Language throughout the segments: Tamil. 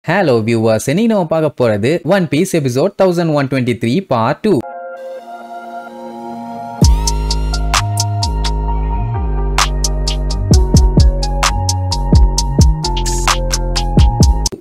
Hello viewers, இன்னைக்கு நம்ம பார்க்க போறது One Piece episode 1123 part 2.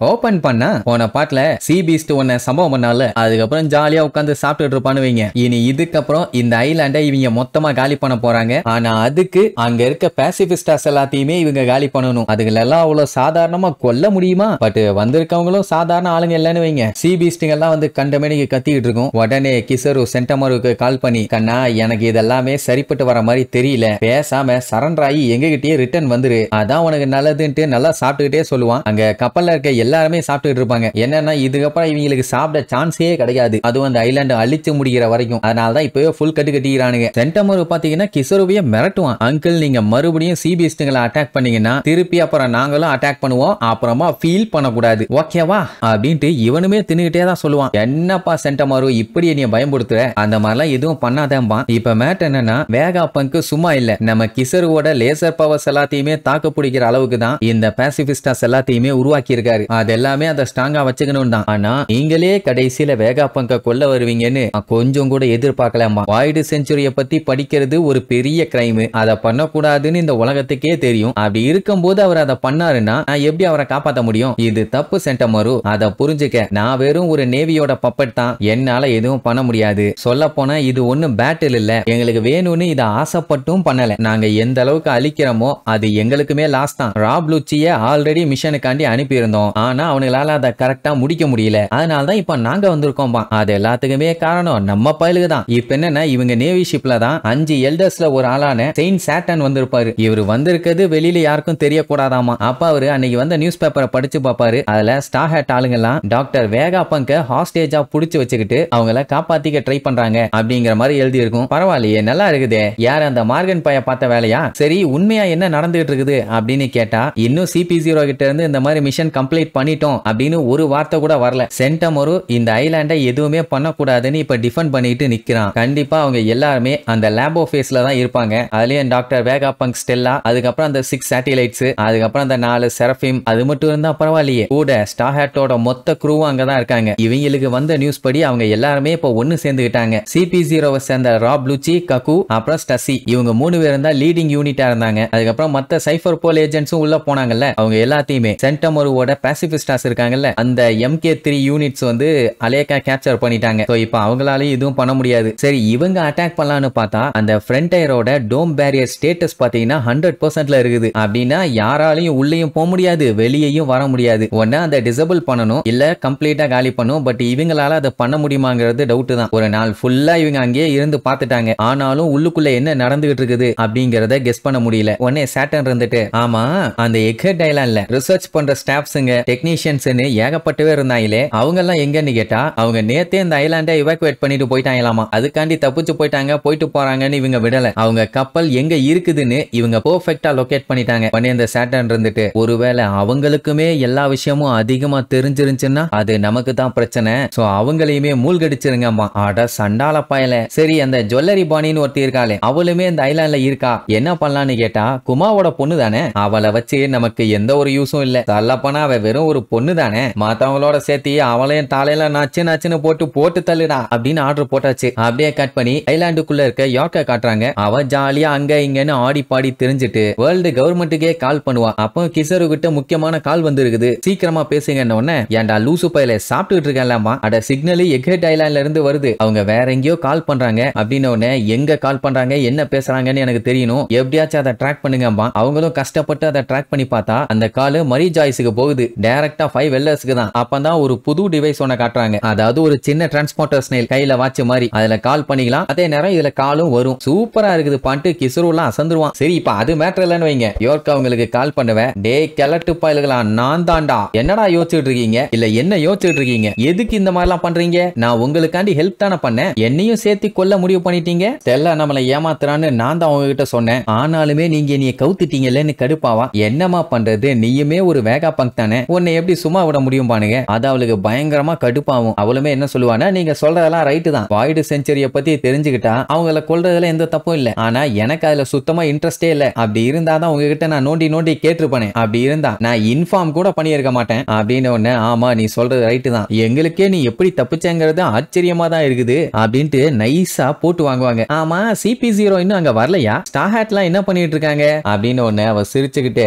Open பண்ணா போன பாட்டுல சி பீஸ்ட் ஒன்ன சம்பவம் பண்ணால அதுக்கப்புறம் ஜாலியா உட்காந்து சாப்பிட்டுட்டு இருப்பான்னு வைங்க. இனி இதுக்கப்புறம் இந்த ஐலாண்டை இவங்க மொத்தமா காலி பண்ண போறாங்க. ஆனா அதுக்கு அங்க இருக்க பேசிபிஸ்டாஸ் எல்லாத்தையுமே இவங்க காலி பண்ணணும். அதுகளெல்லாம் அவ்வளவு சாதாரணமா கொல்ல முடியுமா? பட் வந்திருக்கவங்களும் சாதாரண ஆளுங்க இல்லன்னு வைங்க. சி பீஸ்டுங்க எல்லாம் வந்து கண்டமேனிக்கு கத்திக்கிட்டு இருக்கும். உடனே கிசரு சென்டமருக்கு கால் பண்ணி, கண்ணா எனக்கு இதெல்லாமே சரிப்பட்டு வர மாதிரி தெரியல, பேசாம சரண்டர் ஆகி எங்ககிட்டயே ரிட்டர்ன் வந்துரு, அதான் உனக்கு நல்லதுன்ட்டு நல்லா சாப்பிட்டுக்கிட்டே சொல்லுவான். அங்க கப்பல்ல இருக்க எல்லாருமே சாப்பிட்டுட்டு இருப்பாங்க. என்னன்னா இதுக்கப்புறம் இவங்களுக்கு சாப்பிட சான்ஸே கிடையாது, அதுவும் அந்த ஐலாண்ட் அழிச்சு முடிக்கிற வரைக்கும். அதனாலதான் இப்பவே ஃபுல் கட்டு கட்டிக்கிறானுங்க. சென்டமரு பாத்தீங்கன்னா கிசருவையே மிரட்டுவான். அங்கிள் நீங்க மறுபடியும் சி பீஸ்டுங்களை அட்டாக் பண்ணீங்கன்னா திருப்பி அப்புறம் நாங்களும் அட்டாக் பண்ணுவோம், அப்புறமா ஃபீல் பண்ணக்கூடாது, ஓகேவா அப்படின்ட்டு இவனுமே தின்னுகிட்டே தான் சொல்லுவான். என்னப்பா சென்டமரு இப்படி நீ பயன்படுத்துற, அந்த மாதிரிலாம் எதுவும் பண்ணாதேன்பா. இப்ப மேட் என்னன்னா வேகா பங்கு சும்மா இல்ல, நம்ம கிசருவோட லேசர் பவர்ஸ் எல்லாத்தையுமே தாக்கு பிடிக்கிற அளவுக்கு தான் இந்த பேசிபிஸ்டாஸ் எல்லாத்தையுமே உருவாக்கி இருக்காரு. அது எல்லாமே அதை ஸ்ட்ராங்கா வச்சுக்கணும் தான். ஆனா நீங்களே கடைசியில வேகா பங்க கொல்ல வருவீங்கன்னு கொஞ்சம் கூட எதிர்பார்க்கலாமா. வாய்டு செஞ்சுரிய பத்தி படிக்கிறது ஒரு பெரிய கிரைம், அதை பண்ணக்கூடாதுன்னு இந்த உலகத்துக்கே தெரியும். அப்படி இருக்கும்போது அவர் அதை பண்ணாருன்னா நான் எப்படி அவரை காப்பாற்ற முடியும்? இது தப்பு சென்டமரு, அதை புரிஞ்சுக்க. நான் வெறும் ஒரு நேவியோட பப்பட் தான், என்னால எதுவும் பண்ண முடியாது. சொல்ல போனா இது ஒண்ணும் பேட்டில் இல்ல, எங்களுக்கு வேணும்னு இதை ஆசைப்பட்டும் பண்ணல. நாங்க எந்த அளவுக்கு அழிக்கிறோமோ அது எங்களுக்குமே லாஸ் தான். ராப் லூச்சிய ஆல்ரெடி மிஷனுக்காண்டி அனுப்பி இருந்தோம், ஆனா அவங்களால அதை கரெக்டா முடிக்க முடியல. அதனாலதான் இப்ப நாங்க வந்திருக்கோம். அது எல்லாத்துக்குமே காரணம் நம்ம பயலுக்கு தான். இப்ப என்னன்னா இவங்க நேவி ஷிப்ல தான் 5 எல்டர்ஸ்ல ஒரு ஆளான செயின்ட் சாட்டன் வந்திருப்பாரு. இவர் வந்திருக்கிறது வெளியில யாருக்கும் தெரியக்கூடாதாமா. அப்ப அவரு அன்னைக்கு வந்த நியூஸ் பேப்பரை படிச்சு பாப்பாரு. அதுல ஸ்டார் ஹேட் ஆளுங்க எல்லாம் டாக்டர் வேகா பங்க ஹாஸ்டேஜா புடிச்சு வச்சுக்கிட்டு அவங்கள காப்பாத்திக்க ட்ரை பண்றாங்க அப்படிங்கிற மாதிரி எழுதி இருக்கும். பரவாயில்லையே, நல்லா இருக்குதே. யார் அந்த மார்கன் பைய பார்த்த வேலையா? சரி உண்மையா என்ன நடந்துகிட்டு இருக்குது அப்படின்னு கேட்டா இன்னும் CP0 கிட்ட இருந்து இந்த மாதிரி மிஷன் கம்ப்ளீட் பண்ணிட்டோம் அப்படின்னு ஒரு வார்த்தை கூட வரல. சென்டமரு இந்த ஐலாண்டை எதுவுமே பண்ணக்கூடாதுன்னு இப்ப டிஃபெண்ட் பண்ணிட்டு நிக்கிறான். கண்டிப்பா அவங்க எல்லாருமே அந்த லேபோ ஃபேஸ்ல தான் இருப்பாங்க. அதுலயும் டாக்டர் வேகா பங்க் ஸ்டெல்லா, அதுக்கப்புறம் அந்த 6 சேட்டிலைட்ஸ், அதுக்கப்புறம் அந்த 4 செரஃபிம், அது மட்டும் இருந்தா பரவாயில்லையே, கூட ஸ்டார் ஹேட்டோட மொத்த க்ரூவும் அங்கதான் இருக்காங்க. இவங்களுக்கு வந்த நியூஸ் படி அவங்க எல்லாருமே இப்ப ஒன்னு சேர்ந்துகிட்டாங்க. CP0 சேர்ந்த ராப் லூச்சி, ககு, அப்புறம் ஸ்டசி, இவங்க 3 பேரும் தான் லீடிங் யூனிட்டா இருந்தாங்க. அதுக்கப்புறம் மத்த சைஃபர் போல் ஏஜென்ட்ஸும் உள்ள போனாங்கல்ல, அவங்க எல்லாத்தையுமே சென்டமருவோட பேசிபிஸ்டாஸ் இருக்காங்கல்ல அந்த MK3 யூனிட்ஸ் வந்து அலேக்கா கேப்சர் பண்ணிட்டாங்க. சோ இப்போ அவங்களாலையும் எதுவும் பண்ண முடியாது. சரி இவங்க அட்டாக் பண்ணலாம்னு பார்த்தா அந்த ஃப்ரண்டயரோட டோம் பேரியர் ஸ்டேட்டஸ் பாத்தீங்கன்னா 100%ல இருக்குது. அப்படின்னா யாராலையும் உள்ளேயும் போக முடியாது, வெளியேயும் வர முடியாது. ஒன்னா அந்த டிசபிள் பண்ணணும், இல்ல கம்ப்ளீட்டா காலி பண்ணும். பட் இவங்களால அதை பண்ண முடியுமாங்கிறது டவுட் தான். ஒரு நாள் ஃபுல்லா இவங்க அங்கேயே இருந்து பார்த்துட்டாங்க, ஆனாலும் உள்ளுக்குள்ள என்ன நடந்துகிட்டு இருக்குது அப்படிங்கறத கெஸ் பண்ண முடியல. உடனே சாட்டன் இருந்துட்டு, ஆமா அந்த எக்ஹெட் ஐலாண்ட்ல ரிசர்ச் பண்ற ஸ்டாஃப்ஸுங்க டெக்னீஷியன்ஸ்னு ஏகப்பட்டவே இருந்தாங்களே, அவங்க எல்லாம் எங்கன்னு கேட்டா அவங்க நேத்தே இந்த ஐலாண்டை இவாக்குவேட் பண்ணிட்டு போயிட்டாங்களாமா. அதுக்காண்டி தப்பிச்சு போயிட்டாங்க, போயிட்டு போறாங்கன்னு இவங்க விடல. அவங்க கப்பல் எங்க இருக்குதுன்னு இவங்க பெர்ஃபெக்ட்டா லொகேட் பண்ணிட்டாங்க. உடனே இந்த சாட்டன் இருந்துட்டு, ஒருவேளை அவங்களுக்குமே எல்லா விஷயமும் அதிகமா தெரிஞ்சிருந்துச்சுன்னா அது நமக்கு தான் பிரச்சனை, சோ அவங்களையுமே மூழ்கடிச்சிருங்கம்மா. அட சண்டால பயல. சரி அந்த ஜுவல்லரி பாணின்னு ஒருத்தி இருக்காளே, அவளுமே இந்த ஐலாண்ட்ல இருக்கா, என்ன பண்ணலான்னு கேட்டா குமாவோட பொண்ணு தானே, அவளை வச்சு நமக்கு எந்த ஒரு யூஸும் இல்ல. தள்ளப்பனா அவ வெறும் ஒரு பொண்ணு தானே, மத்தவங்களோட சேர்த்து அவளையும் தாலையில நச்சுன்னு போட்டு தள்ளுடா அப்படின்னு ஆர்டர் போட்டாச்சு. அப்படியே கட் பண்ணி ஐலாண்டுக்குள்ள இருக்க யார்க்க காட்டுறாங்க. அவ ஜாலியா அங்க இங்கன்னு ஆடி பாடி தெரிஞ்சுட்டு வேர்ல்டு கவர்மெண்ட்டுக்கே கால் பண்ணுவா. அப்போ கிசரு கிட்ட முக்கியமான கால் வந்து இருக்குது, சீக்கிரமா பேசுங்கன்னு. உடனே ஏன்டா லூசு பையில சாப்பிட்டுட்டு இருக்கலாமா, அட சிக்னல் எக்ஹெட் ஐலாண்ட்ல இருந்து வருது, அவங்க வேற எங்கேயோ கால் பண்றாங்க அப்படின்னு. உடனே எங்க கால் பண்றாங்க என்ன பேசுறாங்கன்னு எனக்கு தெரியணும், எப்படியாச்சும் அதை ட்ராக் பண்ணுங்கம்மா. அவங்களும் கஷ்டப்பட்டு அதை ட்ராக் பண்ணி பார்த்தா அந்த கால் மரி ஜாய்ஸுக்கு போகுது, டைரக்டா 5 வெல்லர்ஸ்க்கு தான். அப்பதான் ஒரு புது டிவைஸ் ஒண்ண காட்டுறாங்க, அதாவது ஒரு சின்ன டிரான்ஸ்போர்ட்டர் ஸ்னேல் கையில வாட்ச் மாதிரி, அதுல கால் பண்ணிக்கலாம், அதே நேரம் இதுல காலும் வரும். சூப்பரா இருக்குது பாட்டு கிசருலாம் அசந்துருவான். சரி இப்ப அது மேட்டர் இல்லன்னு வைங்க, யோர்க் அவங்களுக்கு கால் பண்ணுவேன், டே கிளட்டு பயல்களா நான் தாண்டா, என்னடா யோசிச்சுட்டு இருக்கீங்க, இல்ல என்ன யோசிச்சுட்டு இருக்கீங்க, எதுக்கு இந்த மாதிரி எல்லாம் பண்றீங்க, நான் உங்களுக்காண்டி ஹெல்ப் தானே பண்ணேன், என்னையும் சேர்த்து கொல்ல முடிவு பண்ணிட்டீங்க, தெல்ல நம்மளை ஏமாத்துறான்னு நான் தான் உங்ககிட்ட சொன்னேன், ஆனாலுமே நீங்க என்னைய கவுத்துட்டீங்கன்னு கடுப்பாவா. என்னமா பண்றது, நீயுமே ஒரு வேகா பங்க் தானே, உன்னை எப்படி சும்மா விட முடியும் பானுங்க. அது அவளுக்கு பயங்கரமா கடுப்பாகும். அவளுமே என்ன சொல்லுவானா, நீங்க சொல்றதெல்லாம் ரைட்டு தான், வாய்டு செஞ்சுரிய பத்தி தெரிஞ்சுக்கிட்டா அவங்கள கொல்றதுல எந்த தப்பும் இல்ல, ஆனா எனக்கு அதுல சுத்தமா இன்ட்ரெஸ்டே இல்ல. அப்படி இருந்தாதான் உங்ககிட்ட நான் நோண்டி நோண்டி கேட்டிருப்பேன், அப்படி இருந்தா நான் இன்ஃபார்ம் கூட பண்ணியிருக்க மாட்டேன் அப்படின்னு ஒண்ணு. ஆமா நீ சொல்றது ரைட்டு தான், எங்களுக்கே நீ எப்படி தப்பிச்சங்கிறது ஆச்சரியமா தான் இருக்குது அப்படின்ட்டு நைஸா போட்டு வாங்குவாங்க. ஆமா CP0 இன்னும் அங்க வரலையா, ஸ்டார் ஹேட்லாம் என்ன பண்ணிட்டு இருக்காங்க அப்படின்னு ஒண்ணு. அவ சிரிச்சுக்கிட்டு,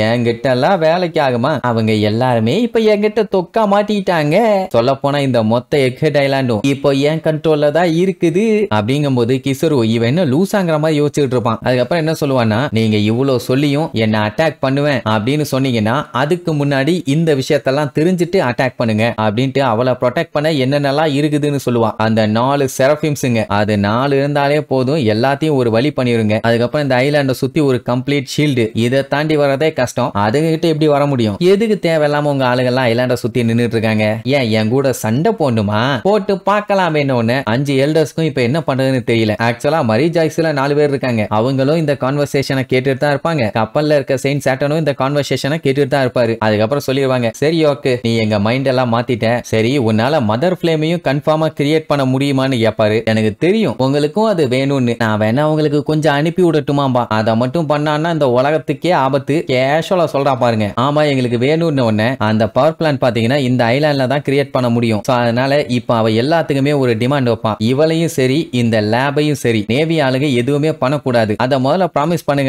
என்கிட்ட எல்லாம் வேலைக்கு ஆகுமா, அவங்க எல்லாருமே இப்ப என்கிட்ட தொக்கா மாட்டிட்டாங்க. சொல்ல போனா இந்த மொத்த எக்ஹெட் ஐலாண்டும் இப்போ என் கண்ட்ரோல்ல தான் இருக்குது அப்படிங்கும்போது கிசரு இவன் என்ன லூசாங்கிற மாதிரி யோசிச்சுட்டு இருப்பான். அதுக்கப்புறம் என்ன சொல்லுவான்னா, நீங்க இவ்வளவு சொல்லியும் என்ன அட்டாக் பண்ணுவேன் அப்படின்னு சொன்னீங்கன்னா அதுக்கு முன்னாடி இந்த விஷயத்தெல்லாம் தெரிஞ்சுட்டு அட்டாக் பண்ணுங்க அப்படின்ட்டு அவளை ப்ரொடெக்ட் பண்ண என்னென்னலாம் இருக்குதுன்னு சொல்லுவா. அந்த 4 செரஃபிம்ஸுங்க, அது 4 இருந்தாலே போதும், எல்லாத்தையும் ஒரு வழி பண்ணிருங்க. அதுக்கப்புறம் இந்த ஐலாண்டை சுத்தி ஒரு கம்ப்ளீட் ஷீல்டு, இதை தாண்டி வரதே கஷ்டம், அதுகிட்ட எப்படி வர முடியும், எதுக்கு தேவையில்லாம உங்க ஆளுகள்லாம் ஐலாண்டை சுத்தி நின்னுட்டு இருக்காங்க, ஏன் என் கூட சண்டை போடணுமா, போட்டு பார்க்கலாமே. ஒண்ணு 5 எல்டர்ஸ்க்கும் இப்ப என்ன பண்றதுன்னு தெரியல. ஆக்சுவலா மரி ஜாய்ஸ்ல 4 பேர் இருக்காங்க, அவங்களும் இந்த கான்வர்சேஷனை கேட்டுட்டு தான் இருப்பாங்க. கப்பல்ல இருக்க செயின்ட் சாட்டனும் இந்த கான்வர்சேஷனை கேட்டுட்டு தான் இருப்பாரு. அதுக்கப்புறம் சொல்லிடுவாங்க, சரி ஓகே நீ எங்க மைண்ட் எல்லாம் மாத்திட்ட, சரி உன்னால மதர் ஃபிளேமையும் கன்ஃபார்மா கிரியேட் பண்ண முடியுமான்னு கேட்பாரு. எனக்கு தெரியும் உங்களுக்கும் அது வேணும்னு, நான் வேணா உங்களுக்கு கொஞ்சம் அனுப்பி விடட்டுமாம்பா, அதை மட்டும் பண்ணான்னா இந்த உலகத்துக்கே ஆபத்து, கேஷுவலா சொல்றா பாருங்க. ஆமா எங்களுக்கு வேணும்னு ஒண்ணு, அந்த பவர் பிளான் பாத்தீங்கன்னா இந்த ஐலாண்ட்ல தான் கிரியேட் பண்ண முடியும். அதனால இப்ப அவ எல்லாத்துக்குமே ஒரு டிமாண்ட் வைப்பான், இவளையும் சரி இந்த லேபையும் சரி நேவி ஆளுங்க எதுவுமே பண்ணக்கூடாது, அதை முதல்ல ப்ராமிஸ் பண்ணுங்க.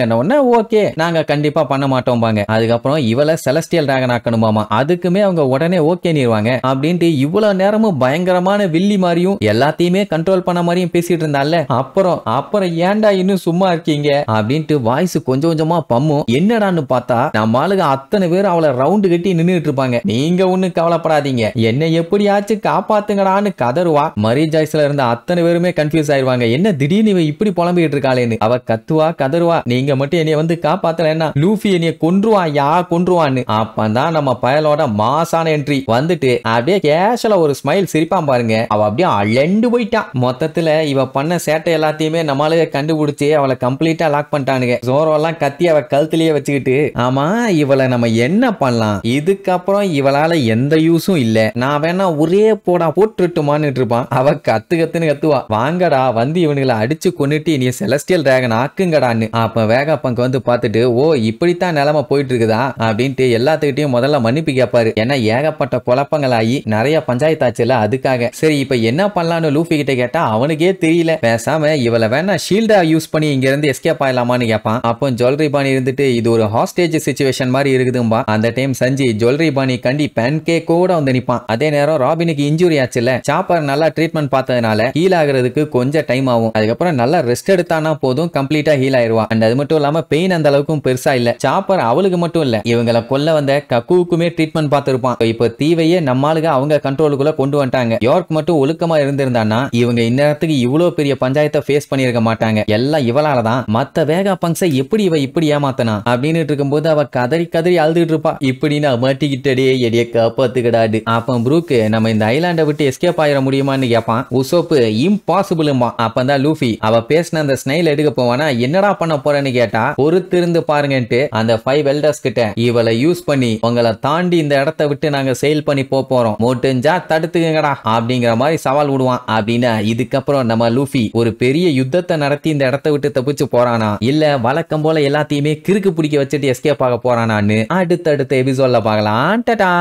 ஓகே நாங்க கண்டிப்பா பண்ண மாட்டோம் பாங்க. அதுக்கப்புறம் இவளை செலஸ்டியல் டிராகன் ஆக்கணுமாமா, அதுக்குமே அவங்க உடனே ஓகே நீருவாங்க அப்படின்ட்டு இவ்வளவு நேரமும் பயங்கரமான வில்லி மாதிரியும் எல்லாத்தையுமே கண்ட்ரோல் பண்ண மாதிரியும் பேசிட்டு இருந்தால. அப்புறம் ஏன்டா இன்னும் சும்மா இருக்கீங்க அப்படின்ட்டு வாய்ஸ் கொஞ்சம் கொஞ்சமா பம்மும். என்னடான்னு பார்த்தா நம்ம ஆளுங்க அத்தனை பேர் அவளை ரவுண்டு கட்டி நின்னுட்டு இருப்பாங்க. நீங்க ஒண்ணு கவலைப்படாதீங்க, என்ன எப்படியாச்சும் காப்பாத்துங்கடான்னு கதறுவா. மரி ஜாய்ஸ்ல இருந்த அத்தனை பேருமே கன்ஃபியூஸ் ஆயிடுவாங்க, என்ன திடீர்னு இவ இப்படி புலம்பிட்டு இருக்காளேன்னு. அவ கத்துவா கதறுவா, நீங்க மட்டும் என்னைய வந்து காப்பாத்தலன்னா லூஃபி என்னைய கொன்றுவான்னு. அப்பதான் நம்ம பயலோட மாசான என்ட்ரி வந்துட்டு அப்படியே கேஷுவலா ஒரு ஸ்மைல் சிரிப்பான் பாருங்க. அவ அப்படியே அலண்டு போயிட்டான். மொத்தத்துல இவ பண்ண சேட்டை எல்லாத்தையுமே நம்மளால கண்டுபிடிச்சு அவளை கம்ப்ளீட்டா லாக் பண்ணிட்டானுங்க. ஜோரோ எல்லாம் கத்தி அவ கழுத்திலேயே வச்சுக்கிட்டு, ஆமா இவளை நம்ம என்ன பண்ணலாம், இதுக்கப்புறம் இவளால எந்த யூஸும் இல்ல, நான் வேணா ஒரே போடா போட்டுட்டுமான்னு இருப்பான். அவ கத்துன்னு கத்துவா, வாங்கடா வந்து இவனுங்களை அடிச்சு கொன்னுட்டு நீ செலஸ்டியல் டிராகன் ஆக்குங்கடான்னு. அப்ப வேகாப்பங்க் வந்து பார்த்துட்டு, ஓ இப்படித்தான் நிலைமை போயிட்டு இருக்குதா அப்படின்ட்டு எல்லாத்துக்கிட்டையும் முதல்ல மன்னிப்பு கேட்பாரு. ஏன்னா ஏகப்பட்ட குழப்பங்களாகி நிறைய பஞ்சாயத்தாச்சுல, அதுக்காக. சரி இப்ப என்ன பண்ணலான்னு லூஃபி கிட்ட கேட்டா அவனுக்கே தெரியல. பேசாம இவளை வேணா ஷீல்டா யூஸ் பண்ணி இங்க இருந்து எஸ்கேப் ஆயிடலாமான்னு கேட்பான். அப்போ ஜுவல்லரி பாணி இருந்துட்டு இது ஒரு ஹாஸ்டேஜ் சிச்சுவேஷன் மாதிரி இருக்குதும்பா. அந்த டைம் சஞ்சி ஜுவல்லரி பாணி கண்டி பேன்கேக் கூட வந்து நிப்பான். அதே நேரம் ராபினுக்கு இன்ஜுரி ஆச்சுல, சாப்பர் நல்லா ட்ரீட்மெண்ட் பார்த்ததுனால ஹீல் ஆகுறதுக்கு கொஞ்சம் டைம் ஆகும். அதுக்கப்புறம் நல்லா ரெஸ்ட் எடுத்தானா போதும், கம்ப்ளீட்டா ஹீல் ஆயிருவா. அண்ட் அது மட்டும் இல்லாம பெயின் அந்த அளவுக்கும் பெருசா இல்ல. சாப்பர் அவளுக்கு மட்டும் இல்ல, இவங்களை கொல்ல வந்த கக்குவுக்குமே ட்ரீட்மெண்ட் பார்த்திருப்பான். இப்ப தீவையே நம்மளுக்கு அவங்க கண்ட்ரோலுக்குள்ள கொண்டு வந்துட்டாங்க. யார்க் மட்டும் ஒழுக்கமா இருந்திருந்தானா இவங்க இந்நேரத்துக்கு இவ்வளவு பெரிய பஞ்சாயத்தை ஃபேஸ் பண்ணிருக்க மாட்டாங்க. எல்லாம் இவளாலதான். மத்த வேகா பங்க்ஸை எப்படி இவ இப்படி ஏமாத்தனா அப்படின்னு இருக்கும்போது அவ கதறி கதறி அழுதுட்டு இருப்பா. இப்படின்னு மாட்டிக்கிட்டே எடிய காப்பாத்துக்கிடாது. அப்ப ப்ரூக் நம்ம இந்த ஐலாண்டை விட்டு எஸ்கேப் ஆயிட முடியுமான்னு கேட்பான். உசோப்பு இம்பாசிபிளுமா. அப்பதான் லூஃபி அவ பேசின அந்த ஸ்னைல் எடுக்க போவானா, என்னடா பண்ண போறேன்னு கேட்டா, பொறுத்திருந்து பாருங்கன்ட்டு அந்த 5 எல்டர்ஸ் கிட்ட இவளை யூஸ் பண்ணி உங்களை தாண்டி இந்த இடத்தை விட்டு நாங்க செயல் பண்ணி போறோம், முடிஞ்சா தடுத்துக்கங்கடா அப்படிங்கிற மாதிரி சவால் விடுவான். அப்படின்னா இதுக்கப்புறம் நம்ம லூஃபி ஒரு பெரிய யுத்தத்தை நடத்தி இந்த இடத்தை விட்டு தப்பிச்சு போறானா, இல்ல வழக்கம் போல எல்லாத்தையுமே கிறுக்கு பிடிக்க வச்சுட்டு எஸ்கேப் ஆக போறானான்னு அடுத்தடுத்த எபிசோட்ல பார்க்கலாம். டாடா.